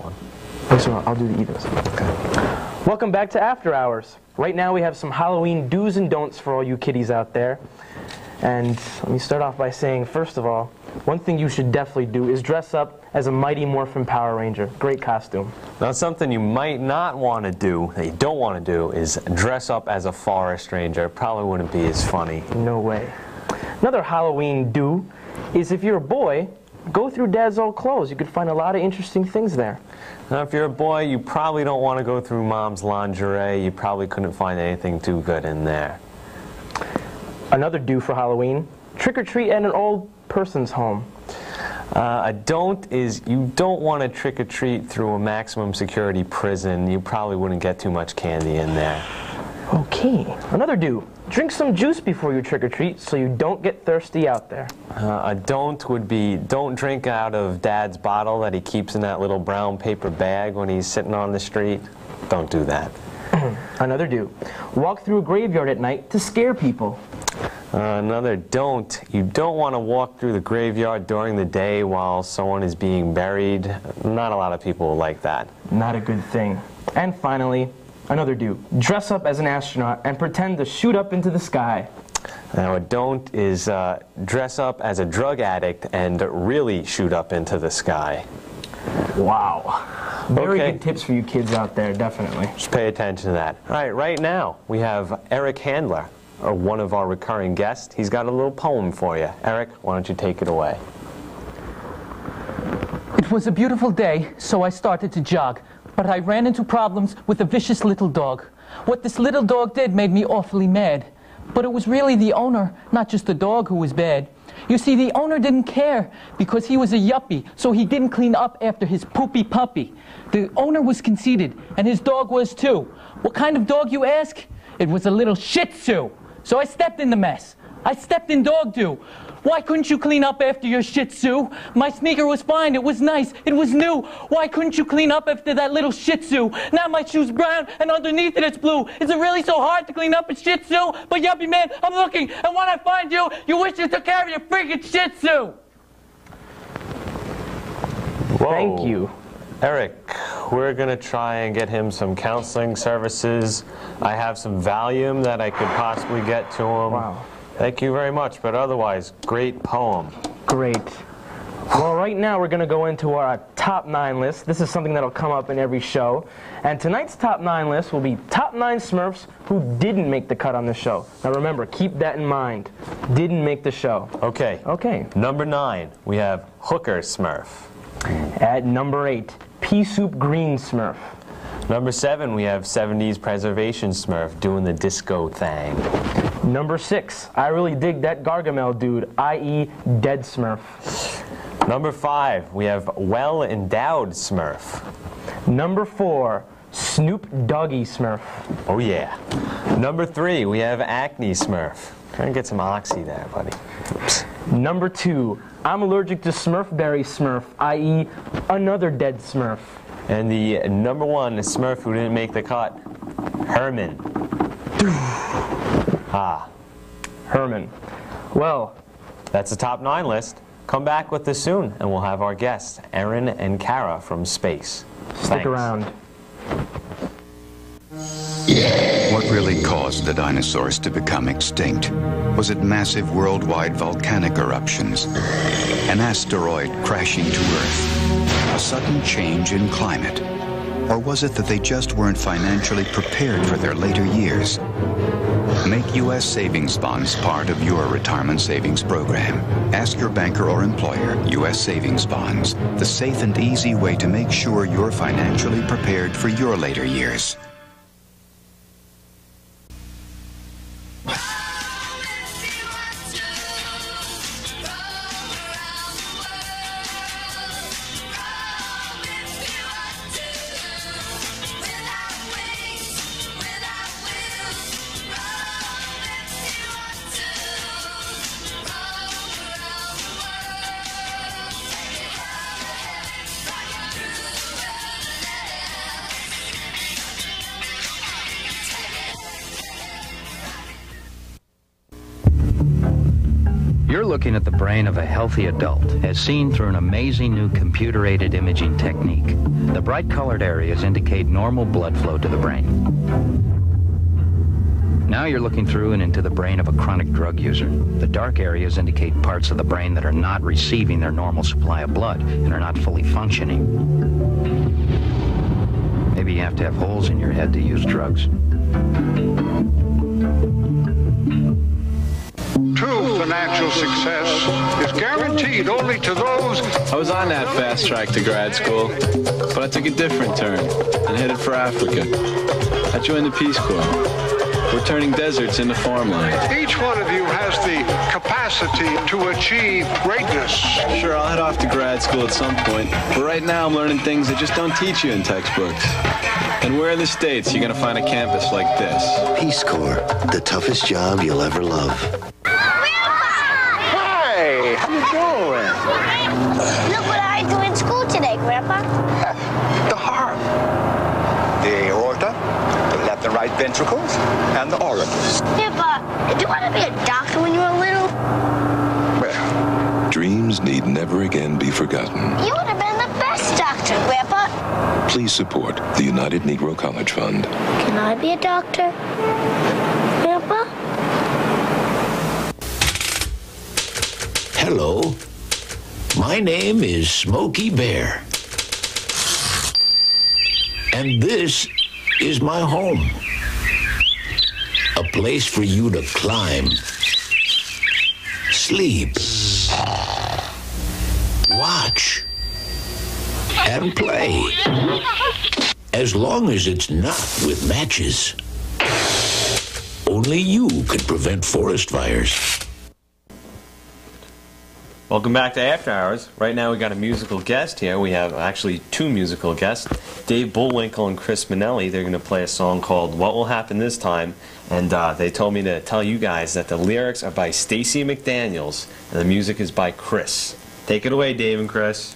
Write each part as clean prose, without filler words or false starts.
one. So I'll do the evens. Okay. Welcome back to After Hours. Right now we have some Halloween do's and don'ts for all you kiddies out there. And let me start off by saying, first of all, one thing you should definitely do is dress up as a Mighty Morphin Power Ranger. Great costume. Now, something you might not want to do, that you don't want to do, is dress up as a forest ranger. It probably wouldn't be as funny. No way. Another Halloween do is if you're a boy, go through Dad's old clothes. You could find a lot of interesting things there. Now, if you're a boy, you probably don't want to go through Mom's lingerie. You probably couldn't find anything too good in there. Another do for Halloween, trick or treat at an old person's home. A don't is you don't want to trick or treat through a maximum security prison. You probably wouldn't get too much candy in there. Okay, another do. Drink some juice before you trick or treat so you don't get thirsty out there. A don't would be don't drink out of Dad's bottle that he keeps in that little brown paper bag when he's sitting on the street. Don't do that. Another do. Walk through a graveyard at night to scare people. Another don't. You don't want to walk through the graveyard during the day while someone is being buried. Not a lot of people like that. Not a good thing. And finally, another do. Dress up as an astronaut and pretend to shoot up into the sky. Now, a don't is dress up as a drug addict and really shoot up into the sky. Wow. Very Okay. good tips for you kids out there, definitely. Just pay attention to that. All right now we have Eric Handler, or one of our recurring guests. He's got a little poem for you. Eric, why don't you take it away? It was a beautiful day, so I started to jog, but I ran into problems with a vicious little dog. What this little dog did made me awfully mad, but it was really the owner, not just the dog, who was bad. You see, the owner didn't care because he was a yuppie, so he didn't clean up after his poopy puppy. The owner was conceited, and his dog was too. What kind of dog, you ask? It was a little Shih Tzu. So I stepped in the mess. I stepped in dog do. Why couldn't you clean up after your Shih Tzu? My sneaker was fine, it was nice, it was new. Why couldn't you clean up after that little Shih Tzu? Now my shoe's brown and underneath it it's blue. Is it really so hard to clean up a Shih Tzu? But yuppie man, I'm looking, and when I find you, you wish you took care of your freaking Shih Tzu. Whoa. Thank you. Eric, we're going to try and get him some counseling services. I have some Valium that I could possibly get to him. Wow. Thank you very much, but otherwise, great poem. Great. Well, right now we're going to go into our top 9 list. This is something that'll come up in every show. And tonight's top 9 list will be top 9 Smurfs who didn't make the cut on the show. Now remember, keep that in mind. Didn't make the show. Okay. Okay. Number 9, we have Hooker Smurf. At number 8, Pea Soup Green Smurf. Number 7, we have 70s Preservation Smurf doing the disco thing. Number 6, I really dig that Gargamel dude, i.e. Dead Smurf. Number 5, we have Well Endowed Smurf. Number 4, Snoop Doggy Smurf. Oh yeah. Number 3, we have Acne Smurf. Trying to get some oxy there, buddy. Oops. Number 2, I'm allergic to Smurfberry Smurf, i.e. another dead Smurf. And the number 1 Smurf who didn't make the cut, Herman. Herman. Well, that's the top 9 list. Come back with us soon, and we'll have our guests, Aaron and Kara from space. stick around. What really caused the dinosaurs to become extinct? Was it massive worldwide volcanic eruptions? An asteroid crashing to Earth? A sudden change in climate? Or was it that they just weren't financially prepared for their later years? Make U.S. savings bonds part of your retirement savings program. Ask your banker or employer. U.S. savings bonds, the safe and easy way to make sure you're financially prepared for your later years. looking at the brain of a healthy adult as seen through an amazing new computer-aided imaging technique. The bright colored areas indicate normal blood flow to the brain. Now you're looking through and into the brain of a chronic drug user. The dark areas indicate parts of the brain that are not receiving their normal supply of blood and are not fully functioning. Maybe you have to have holes in your head to use drugs. True financial success is guaranteed only to those... I was on that fast track to grad school, but I took a different turn and headed for Africa. I joined the Peace Corps. We're turning deserts into farmland. Each one of you has the capacity to achieve greatness. Sure, I'll head off to grad school at some point, but right now I'm learning things that just don't teach you in textbooks. And where in the States are you going to find a campus like this? Peace Corps, the toughest job you'll ever love. Hey, how you doing? Look what I do in school today, Grandpa. The heart, the aorta, the left and right ventricles, and the auricles. Grandpa, did you want to be a doctor when you were little? Well, dreams need never again be forgotten. You would have been the best doctor, Grandpa. Please support the United Negro College Fund. Can I be a doctor, Grandpa? Hello, my name is Smokey Bear, and this is my home. A place for you to climb, sleep, watch, and play. As long as it's not with matches. Only you could prevent forest fires. Welcome back to After Hours. Right now we got a musical guest here. We have actually two musical guests, Dave Bullwinkle and Chris Minnelli. They're going to play a song called What Will Happen This Time, and they told me to tell you guys that the lyrics are by Stacey McDaniels and the music is by Chris. Take it away, Dave and Chris.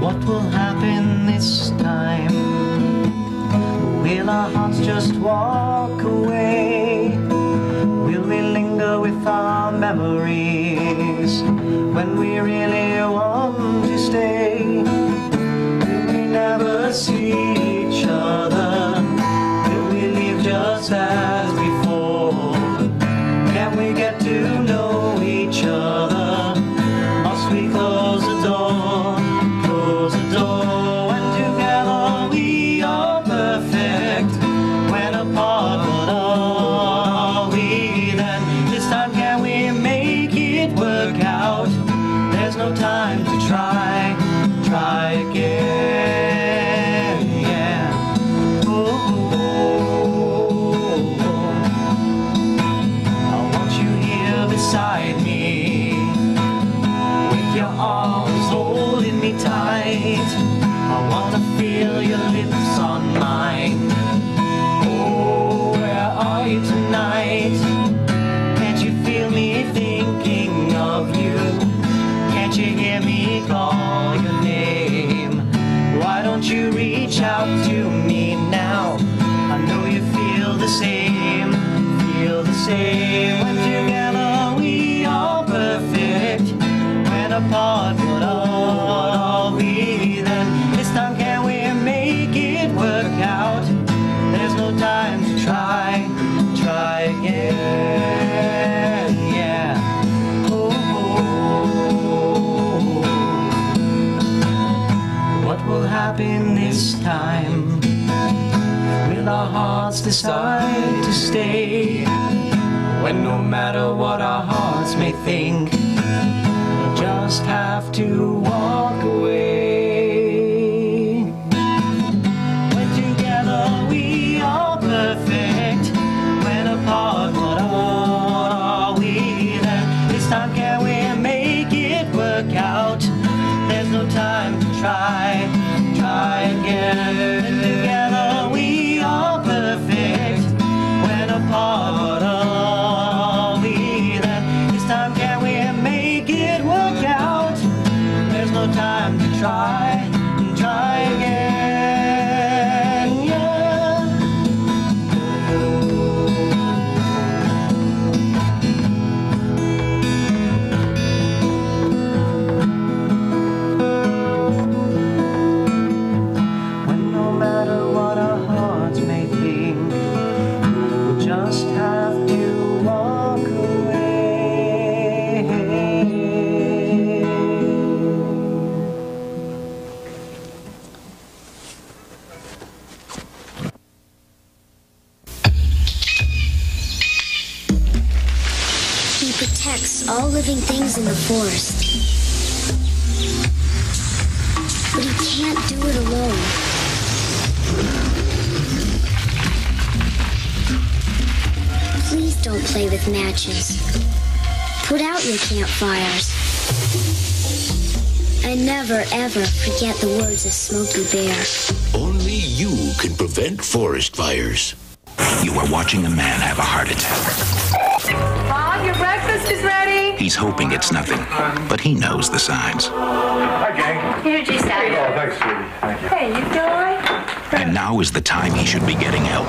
What will happen this time? Will our hearts just walk away? Will we linger with our memories when we really want to stay? Will we never see each other? Will we leave just as before? Can we get to know each other? Must we close the door? Close the door, and together we are perfect. When apart, what are we then? This time can we make it work out? There's no time to try again, yeah. I want you here beside me, with your arms holding me tight. I wanna feel your lips on mine. Oh, where are you tonight? Can't you feel me thinking of you? Can't you hear me call your name? Why don't you reach out to me now? I know you feel the same, feel the same. When together we are perfect. When apart, what are we then? This time can we make it work out? There's no time to try again, yeah. What will happen this time? Will our hearts decide to stay? When no matter what our hearts may think, we'll just have to walk away. When together we are perfect. When apart, what are we then? This time can we make it work out? There's no time to try again. When together we are perfect. When apart, what are we then? This time can we make it work out? There's no time to try protects all living things in the forest. But he can't do it alone. Please don't play with matches. Put out your campfires. And never, ever forget the words of Smokey Bear. Only you can prevent forest fires. You are watching a man have a heart attack. Mom, your breakfast is ready. He's hoping it's nothing, but he knows the signs. Hi, gang. Here's your salad. Oh, thanks, sweetie. Thank you. Hey, you doing? And now is the time he should be getting help.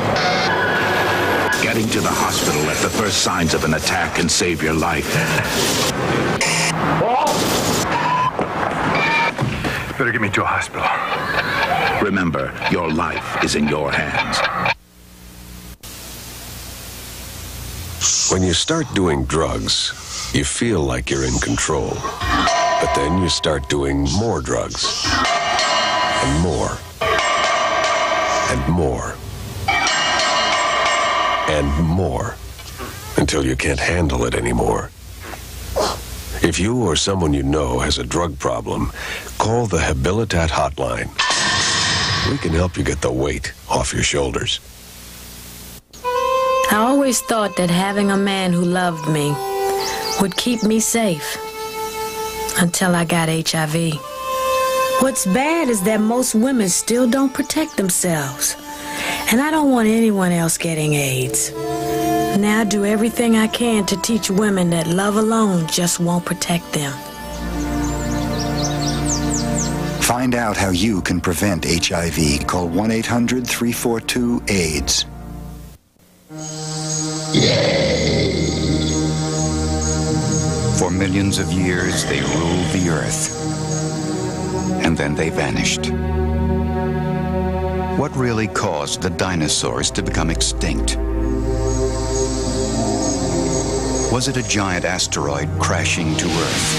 Getting to the hospital at the first signs of an attack can save your life. Better get me to a hospital. Remember, your life is in your hands. When you start doing drugs, you feel like you're in control. But then you start doing more drugs. And more. And more. And more. Until you can't handle it anymore. If you or someone you know has a drug problem, call the Habilitat hotline. We can help you get the weight off your shoulders. I always thought that having a man who loved me would keep me safe until I got HIV. What's bad is that most women still don't protect themselves, and I don't want anyone else getting AIDS. Now I do everything I can to teach women that love alone just won't protect them. Find out how you can prevent HIV. Call 1-800-342-AIDS. For millions of years, they ruled the earth. And then they vanished. What really caused the dinosaurs to become extinct? Was it a giant asteroid crashing to Earth?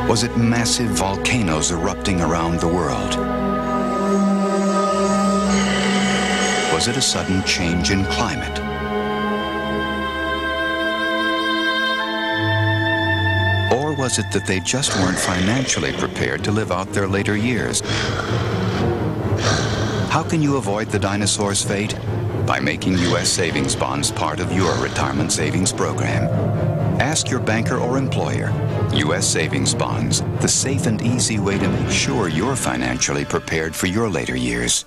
Was it massive volcanoes erupting around the world? Was it a sudden change in climate? Or was it that they just weren't financially prepared to live out their later years? How can you avoid the dinosaurs' fate? By making U.S. savings bonds part of your retirement savings program. Ask your banker or employer. U.S. savings bonds, the safe and easy way to make sure you're financially prepared for your later years.